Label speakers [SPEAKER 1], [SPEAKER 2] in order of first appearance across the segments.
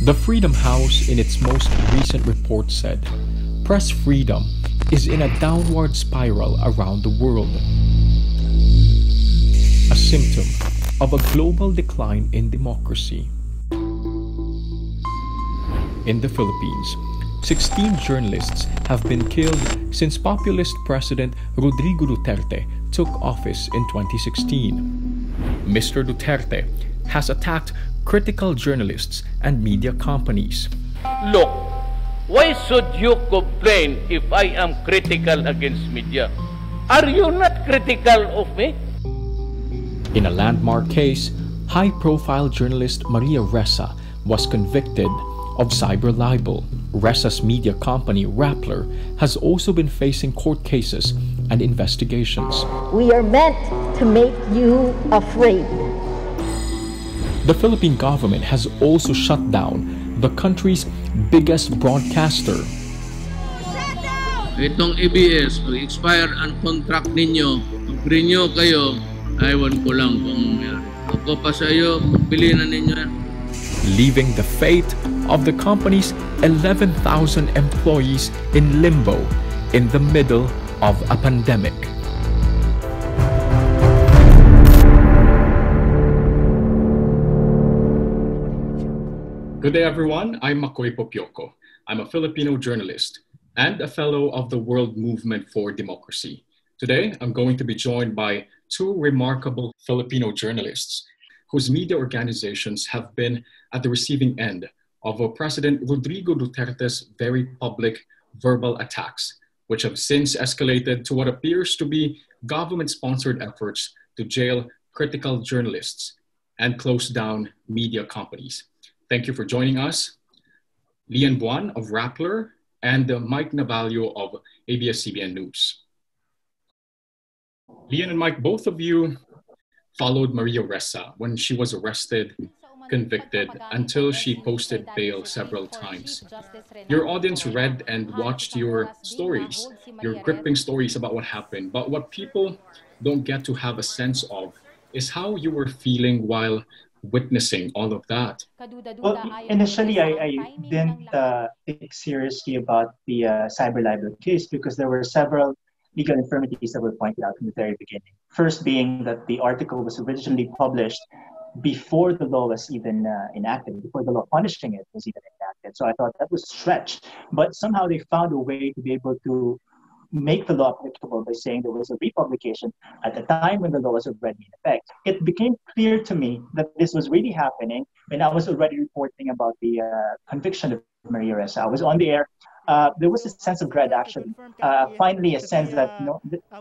[SPEAKER 1] The Freedom House, in its most recent report, said press freedom is in a downward spiral around the world, a symptom of a global decline in democracy. In the Philippines, 16 journalists have been killed since populist President Rodrigo Duterte took office in 2016. Mr. Duterte has attacked critical journalists and media companies.
[SPEAKER 2] Look, why should you complain if I am critical against media? Are you not critical of me?
[SPEAKER 1] In a landmark case, high-profile journalist Maria Ressa was convicted of cyber libel. Ressa's media company, Rappler, has also been facing court cases and investigations.
[SPEAKER 3] We are meant to make you afraid.
[SPEAKER 1] The Philippine government has also shut down the country's biggest broadcaster.
[SPEAKER 4] Itong ABS, pag-expire ang contract ninyo, mag-renew kayo, aywan ko lang kung ako pa sa iyo, pagpili na ninyo yan.
[SPEAKER 1] Leaving the fate of the company's 11,000 employees in limbo in the middle of a pandemic. Good day, everyone. I'm Makoi Popioco. I'm a Filipino journalist and a fellow of the World Movement for Democracy. Today, I'm going to be joined by two remarkable Filipino journalists whose media organizations have been at the receiving end of President Rodrigo Duterte's very public verbal attacks, which have since escalated to what appears to be government-sponsored efforts to jail critical journalists and close down media companies. Thank you for joining us, Lian Buan of Rappler and Mike Navallo of ABS-CBN News. Lian and Mike, both of you followed Maria Ressa when she was arrested, convicted, until she posted bail several times. Your audience read and watched your stories, your gripping stories about what happened, but what people don't get to have a sense of is how you were feeling while witnessing all of that.
[SPEAKER 5] Well, initially, I didn't think seriously about the cyber libel case because there were several legal infirmities that were pointed out from the very beginning. First being that the article was originally published before the law was even enacted, before the law punishing it was even enacted. So I thought that was a stretch. But somehow they found a way to be able to make the law applicable by saying there was a republication at the time when the law was already in effect. It became clear to me that this was really happening when I was already reporting about the conviction of Maria Ressa. I was on the air. There was a sense of dread, actually. Finally, a sense that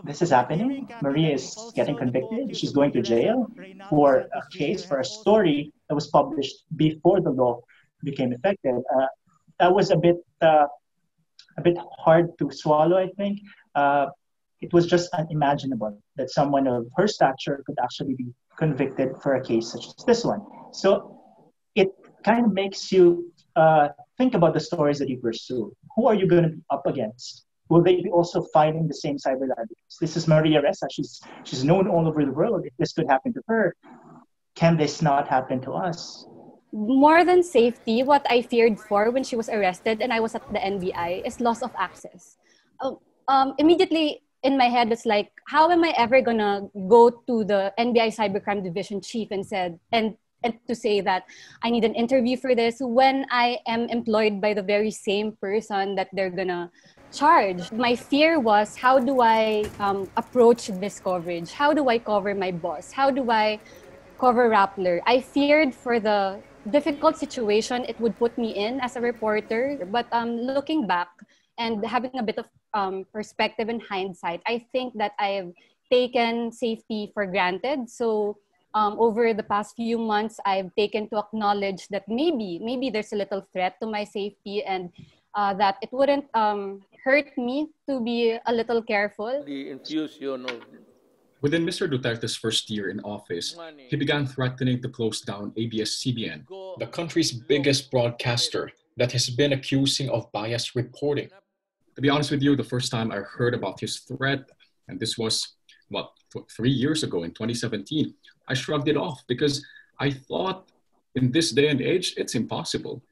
[SPEAKER 5] this is happening. Maria is getting convicted. She's going to jail for a case, for a story that was published before the law became effective. That was a bit hard to swallow, I think. It was just unimaginable that someone of her stature could actually be convicted for a case such as this one. So it kind of makes you think about the stories that you pursue. Who are you going to be up against? Will they be also fighting the same cyber libel? This is Maria Ressa. She's known all over the world. If this could happen to her, can this not happen to us?
[SPEAKER 6] More than safety, what I feared for when she was arrested and I was at the NBI is loss of access. Immediately in my head, it's like, how am I ever gonna go to the NBI Cybercrime Division Chief and to say that I need an interview for this when I am employed by the very same person that they're gonna charge? My fear was, how do I approach this coverage? How do I cover my boss? How do I cover Rappler? I feared for the difficult situation it would put me in as a reporter. But looking back and having a bit of perspective and hindsight, I think that I've taken safety for granted. So over the past few months, I've taken to acknowledge that maybe there's a little threat to my safety and that it wouldn't hurt me to be a little careful.
[SPEAKER 2] The infusion of
[SPEAKER 1] Within Mr. Duterte's first year in office, he began threatening to close down ABS-CBN, the country's biggest broadcaster that has been accusing of biased reporting. To be honest with you, the first time I heard about his threat, and this was, 3 years ago in 2017, I shrugged it off because I thought in this day and age, it's impossible.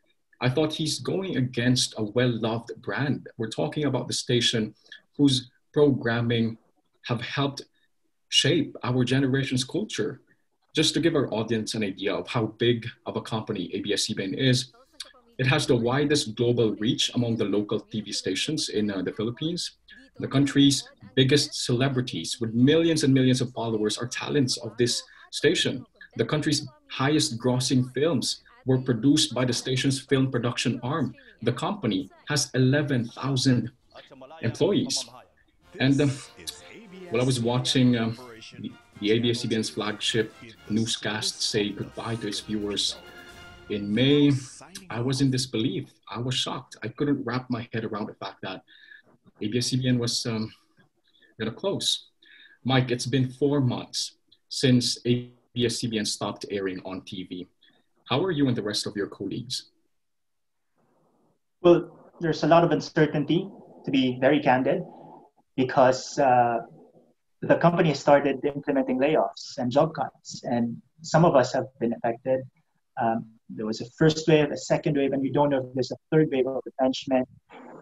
[SPEAKER 1] I thought he's going against a well-loved brand. We're talking about the station whose programming have helped shape our generation's culture. Just to give our audience an idea of how big of a company ABS-CBN is, it has the widest global reach among the local TV stations in the Philippines. The country's biggest celebrities with millions and millions of followers are talents of this station. The country's highest grossing films were produced by the station's film production arm. The company has 11,000 employees. And while I was watching the ABS-CBN's flagship newscast say goodbye to its viewers in May, I was in disbelief. I was shocked. I couldn't wrap my head around the fact that ABS-CBN was going to close. Mike, it's been 4 months since ABS-CBN stopped airing on TV. How are you and the rest of your colleagues?
[SPEAKER 5] Well, there's a lot of uncertainty, to be very candid, because the company has started implementing layoffs and job cuts, and some of us have been affected. There was a first wave, a second wave, and we don't know if there's a third wave of retrenchment.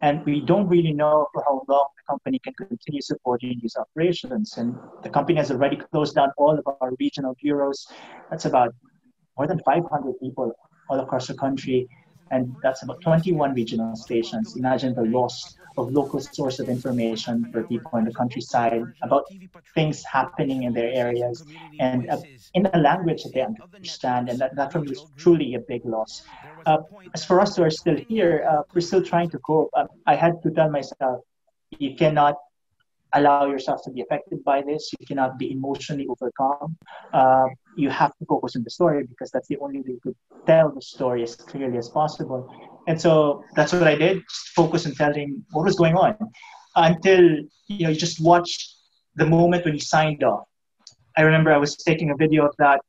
[SPEAKER 5] And we don't really know for how long the company can continue supporting these operations. And the company has already closed down all of our regional bureaus. That's about more than 500 people all across the country. And that's about 21 regional stations. Imagine the loss of local source of information for people in the countryside about things happening in their areas and in a language that they understand. And that for me is truly a big loss. As for us who are still here, we're still trying to cope. I had to tell myself, you cannot allow yourself to be affected by this. You cannot be emotionally overcome. You have to focus on the story because that's the only way you could tell the story as clearly as possible. And so that's what I did, just focus on telling what was going on until, you just watch the moment when you signed off. I remember I was taking a video of that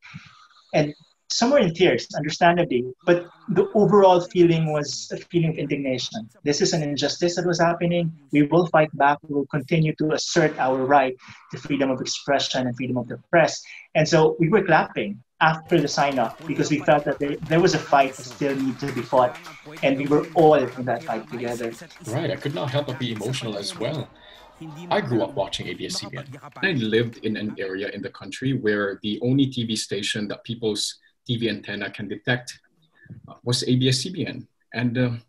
[SPEAKER 5] and somewhere in tears, understandably, but the overall feeling was a feeling of indignation. This is an injustice that was happening. We will fight back. We will continue to assert our right to freedom of expression and freedom of the press. And so we were clapping after the sign-off because we felt that there was a fight that still needed to be fought, and we were all in that fight together.
[SPEAKER 1] Right, I could not help but be emotional as well. I grew up watching ABS-CBN. I lived in an area in the country where the only TV station that people's TV antenna can detect was ABS-CBN. And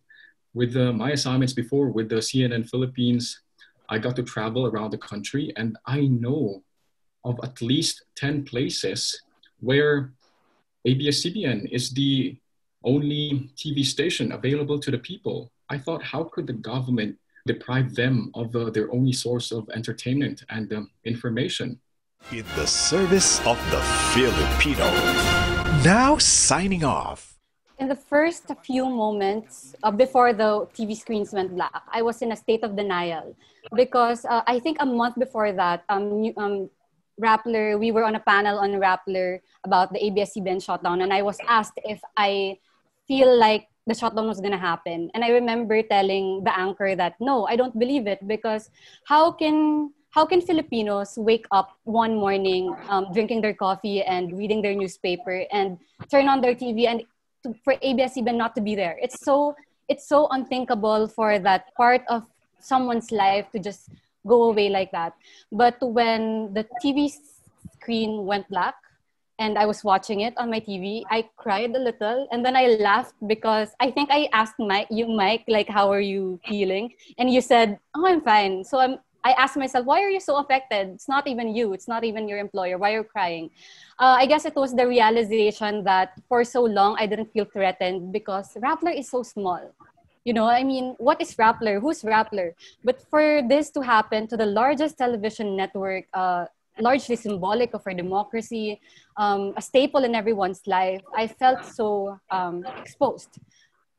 [SPEAKER 1] with my assignments before with the CNN Philippines, I got to travel around the country, and I know of at least 10 places where ABS-CBN is the only TV station available to the people. I thought, how could the government deprive them of their only source of entertainment and information?
[SPEAKER 7] In the service of the Filipino. Now signing off.
[SPEAKER 6] In the first few moments before the TV screens went black, I was in a state of denial because I think a month before that, Rappler, we were on a panel on Rappler about the ABS-CBN shutdown, and I was asked if I feel like the shutdown was going to happen. And I remember telling the anchor that, no, I don't believe it, because how can Filipinos wake up one morning drinking their coffee and reading their newspaper and turn on their TV and for ABS-CBN not to be there? It's so unthinkable for that part of someone's life to just go away like that. But when the TV screen went black and I was watching it on my TV, I cried a little, and then I laughed because I think I asked Mike, like, how are you feeling? And you said, oh, I'm fine. So I asked myself, why are you so affected? It's not even you. It's not even your employer. Why are you crying? I guess it was the realization that for so long, I didn't feel threatened because Rappler is so small. What is Rappler? Who's Rappler? But for this to happen to the largest television network, largely symbolic of our democracy, a staple in everyone's life, I felt so exposed.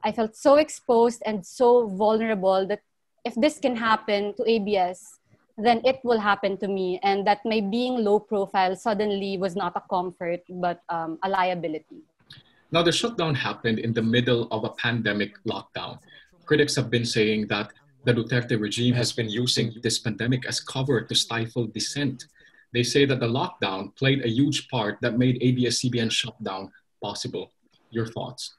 [SPEAKER 6] I felt so exposed and so vulnerable that if this can happen to ABS, then it will happen to me. And that my being low profile suddenly was not a comfort, but a liability.
[SPEAKER 1] Now, the shutdown happened in the middle of a pandemic lockdown. Critics have been saying that the Duterte regime has been using this pandemic as cover to stifle dissent. They say that the lockdown played a huge part that made ABS-CBN shutdown possible. Your thoughts?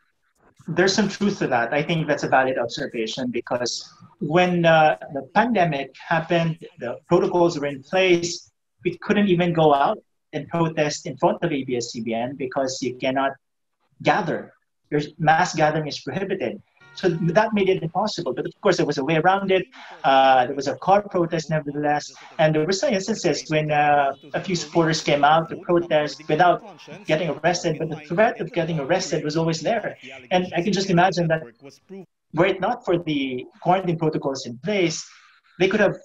[SPEAKER 5] There's some truth to that. I think that's a valid observation because when the pandemic happened, the protocols were in place. We couldn't even go out and protest in front of ABS-CBN because you cannot gather. Mass gathering is prohibited. So that made it impossible. But of course, there was a way around it. There was a car protest nevertheless. And there were some instances when a few supporters came out to protest without getting arrested. But the threat of getting arrested was always there. And I can just imagine that were it not for the quarantine protocols in place, they could have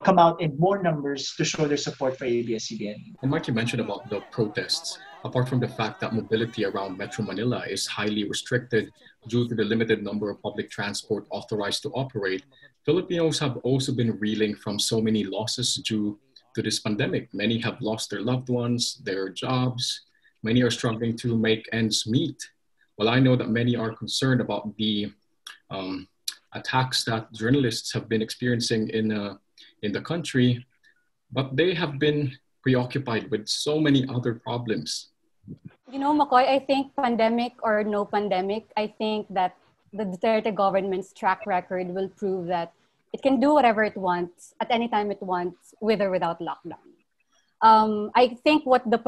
[SPEAKER 5] come out in more numbers to show their support for ABS-CBN.
[SPEAKER 1] And Mike, you mentioned about the protests. Apart from the fact that mobility around Metro Manila is highly restricted due to the limited number of public transport authorized to operate, Filipinos have also been reeling from so many losses due to this pandemic. Many have lost their loved ones, their jobs. Many are struggling to make ends meet. Well, I know that many are concerned about the attacks that journalists have been experiencing in the country, but they have been preoccupied with so many other problems.
[SPEAKER 6] Makoi, I think pandemic or no pandemic, I think that the Duterte government's track record will prove that it can do whatever it wants at any time it wants, with or without lockdown. I think what the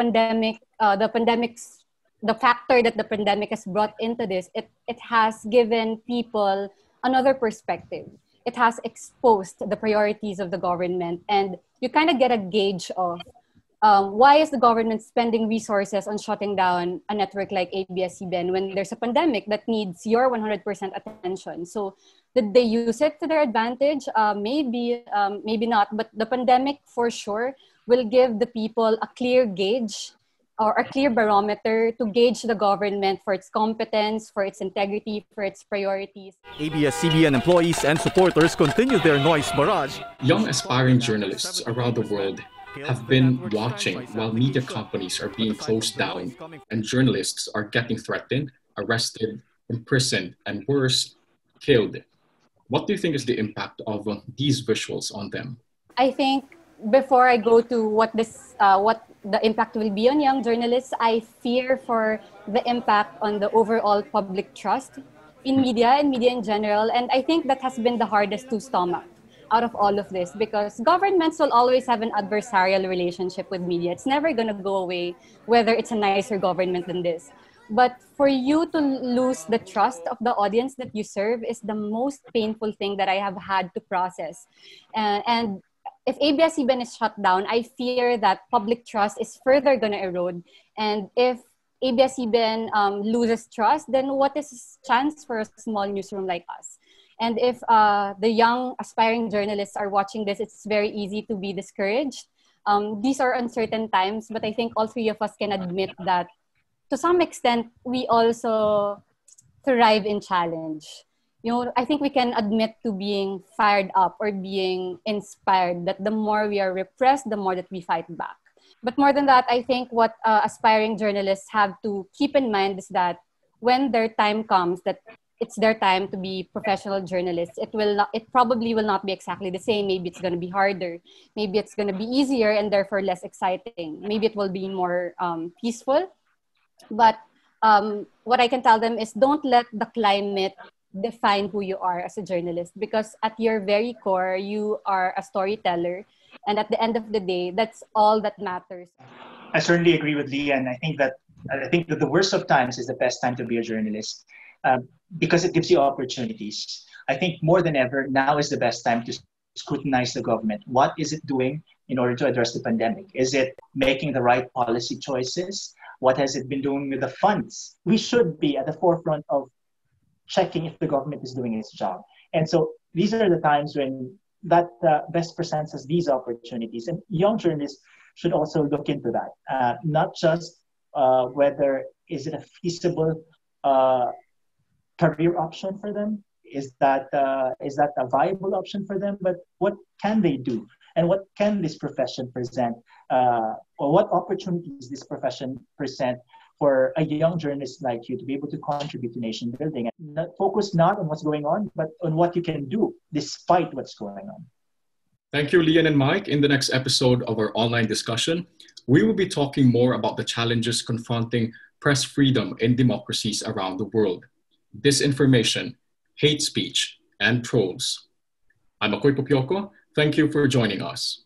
[SPEAKER 6] factor that the pandemic has brought into this, it has given people another perspective. It has exposed the priorities of the government, and you kind of get a gauge of why is the government spending resources on shutting down a network like ABS-CBN when there's a pandemic that needs your 100% attention? So did they use it to their advantage? Maybe not. But the pandemic for sure will give the people a clear gauge or a clear barometer to gauge the government for its competence, for its integrity, for its priorities.
[SPEAKER 8] ABS-CBN employees and supporters continue their noise barrage.
[SPEAKER 1] Young aspiring journalists around the world have been watching while media companies are being closed down and journalists are getting threatened, arrested, imprisoned, and worse, killed. What do you think is the impact of these visuals on them?
[SPEAKER 6] I think before I go to what the impact will be on young journalists, I fear for the impact on the overall public trust in media and media in general. And I think that has been the hardest to stomach out of all of this, because governments will always have an adversarial relationship with media. It's never going to go away, whether it's a nicer government than this. But for you to lose the trust of the audience that you serve is the most painful thing that I have had to process. And if ABS-CBN is shut down, I fear that public trust is further going to erode. And if ABS-CBN loses trust, then what is the chance for a small newsroom like us? And if the young aspiring journalists are watching this, it's very easy to be discouraged. These are uncertain times, but I think all three of us can admit that to some extent, we also thrive in challenge. I think we can admit to being fired up or being inspired, that the more we are repressed, the more that we fight back. But more than that, I think what aspiring journalists have to keep in mind is that when their time comes, that it's their time to be professional journalists, it probably will not be exactly the same. Maybe it's going to be harder. Maybe it's going to be easier and therefore less exciting. Maybe it will be more peaceful. But what I can tell them is don't let the climate define who you are as a journalist, because at your very core, you are a storyteller. And at the end of the day, that's all that matters.
[SPEAKER 5] I certainly agree with Lian. I think that the worst of times is the best time to be a journalist, because it gives you opportunities. I think more than ever, now is the best time to scrutinize the government. What is it doing in order to address the pandemic? Is it making the right policy choices? What has it been doing with the funds? We should be at the forefront of checking if the government is doing its job. And so these are the times when that best presents us these opportunities. And young journalists should also look into that. Not just whether is it a feasible career option for them? Is that a viable option for them? But what can they do? And what can this profession present? Or what opportunities this profession present for a young journalist like you to be able to contribute to nation building? And focus not on what's going on, but on what you can do despite what's going on.
[SPEAKER 1] Thank you, Lian and Mike. In the next episode of our online discussion, we will be talking more about the challenges confronting press freedom in democracies around the world. disinformation, hate speech, and trolls. I'm Makoi Popioco. Thank you for joining us.